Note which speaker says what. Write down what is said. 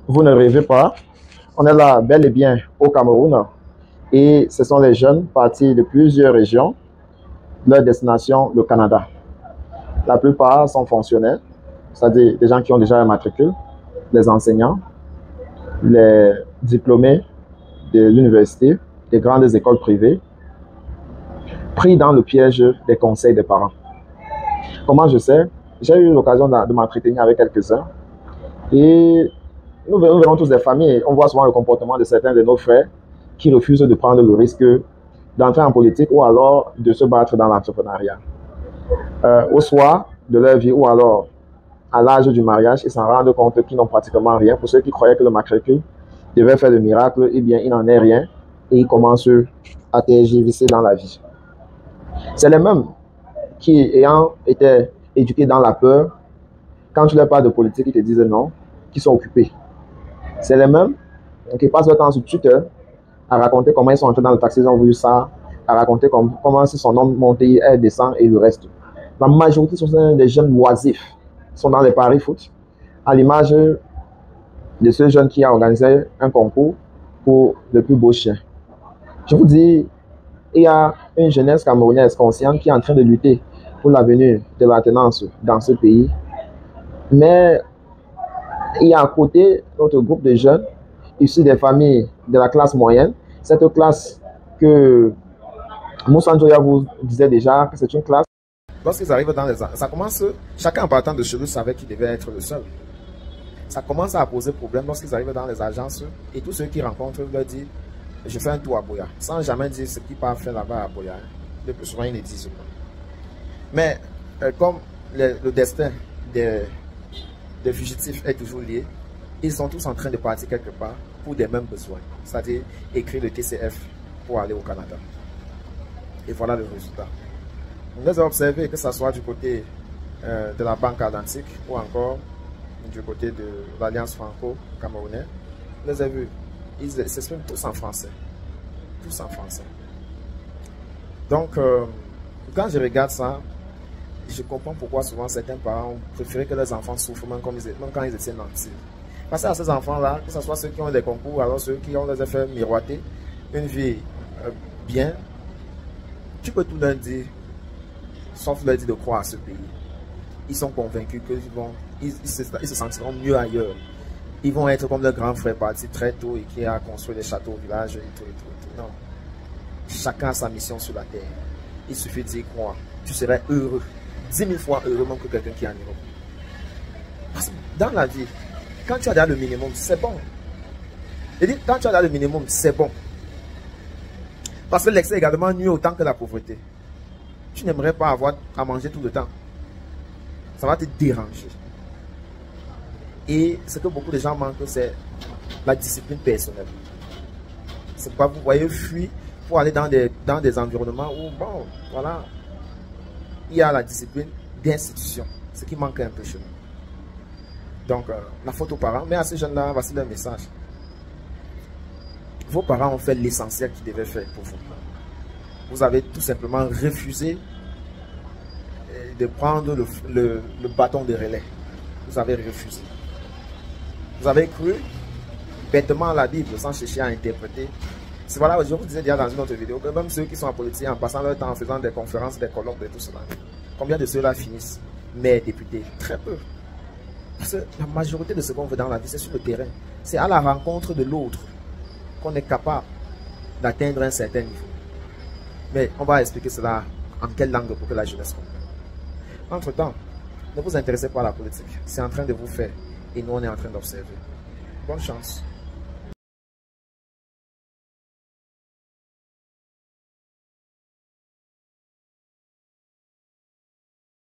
Speaker 1: Vous ne rêvez pas, on est là bel et bien au Cameroun et ce sont les jeunes partis de plusieurs régions, leur destination le Canada. La plupart sont fonctionnaires, c'est-à-dire des gens qui ont déjà un matricule, les enseignants, les diplômés de l'université, des grandes écoles privées, pris dans le piège des conseils des parents. Comment je sais? J'ai eu l'occasion de m'entretenir avec quelques-uns et nous verrons tous des familles. On voit souvent le comportement de certains de nos frères qui refusent de prendre le risque d'entrer en politique ou alors de se battre dans l'entrepreneuriat. Au soir de leur vie ou alors à l'âge du mariage, ils s'en rendent compte qu'ils n'ont pratiquement rien. Pour ceux qui croyaient que le matricule devait faire le miracle, eh bien, il n'en est rien et ils commencent à tergiverser dans la vie. C'est les mêmes qui, ayant été éduqués dans la peur, quand tu leur parles de politique, ils te disent non, qui sont occupés. C'est les mêmes qui passent leur temps sur Twitter à raconter comment ils sont entrés dans le taxi, ils ont vu ça, à raconter comment son nom monté, elle descend et le reste. La majorité sont des jeunes oisifs, sont dans les paris foot, à l'image de ce jeune qui a organisé un concours pour le plus beau chien. Je vous dis, il y a une jeunesse camerounaise consciente qui est en train de lutter pour l'avenir de l'alternance dans ce pays. Mais il y a à côté notre groupe de jeunes issus des familles de la classe moyenne, cette classe que Moussa Njoya vous disait déjà que c'est une classe. Lorsqu'ils arrivent dans les... Ça commence, chacun en partant de chez lui savait qu'il devait être le seul. Ça commence à poser problème lorsqu'ils arrivent dans les agences et tous ceux qui rencontrent leur disent je fais un tour à Boya, sans jamais dire ce qu'ils peuvent faire là-bas à Boya. Le plus souvent ils ne disent pas. Mais comme le destin des fugitifs est toujours lié, ils sont tous en train de partir quelque part pour des mêmes besoins, c'est-à-dire écrire le TCF pour aller au Canada. Et voilà le résultat. On les a observés, que ce soit du côté de la Banque Atlantique ou encore du côté de l'Alliance franco-camerounaise. On les a vus, ils s'expriment tous en français. Tous en français. Donc, quand je regarde ça, je comprends pourquoi souvent certains parents ont préféré que leurs enfants souffrent même quand ils étaient nantis. Parce à ces enfants-là, que ce soit ceux qui ont des concours, alors ceux qui ont les effets miroiter, une vie bien, tu peux tout leur dire, sauf leur dire de croire à ce pays. Ils sont convaincus qu'ils se sentiront mieux ailleurs. Ils vont être comme leur grand frère parti très tôt et qui a construit des châteaux au village et tout. Non. Chacun a sa mission sur la terre. Il suffit d'y croire. Tu serais heureux. 10 000 fois heureux même que quelqu'un qui est en Europe. Parce que dans la vie, quand tu as déjà le minimum, c'est bon. Je dis, quand tu as déjà le minimum, c'est bon. Parce que l'excès également nuit autant que la pauvreté. Tu n'aimerais pas avoir à manger tout le temps. Ça va te déranger. Et ce que beaucoup de gens manquent, c'est la discipline personnelle. C'est pas vous voyez fuir pour aller dans des environnements où, bon, voilà, il y a la discipline d'institution, ce qui manque un peu chez nous. Donc, la faute aux parents, mais à ces jeunes-là, voici leur message. Vos parents ont fait l'essentiel qu'ils devaient faire pour vous. Vous avez tout simplement refusé de prendre le bâton de relais. Vous avez refusé. Vous avez cru bêtement à la Bible sans chercher à interpréter. C'est voilà, je vous disais déjà dans une autre vidéo que même ceux qui sont en politique en passant leur temps en faisant des conférences, des colloques, et tout cela, combien de ceux-là finissent maires, députés? Très peu. Parce que la majorité de ce qu'on veut dans la vie, c'est sur le terrain. C'est à la rencontre de l'autre qu'on est capable d'atteindre un certain niveau. Mais on va expliquer cela en quelle langue pour que la jeunesse comprenne. Entre-temps, ne vous intéressez pas à la politique. C'est en train de vous faire et nous on est en train d'observer. Bonne chance.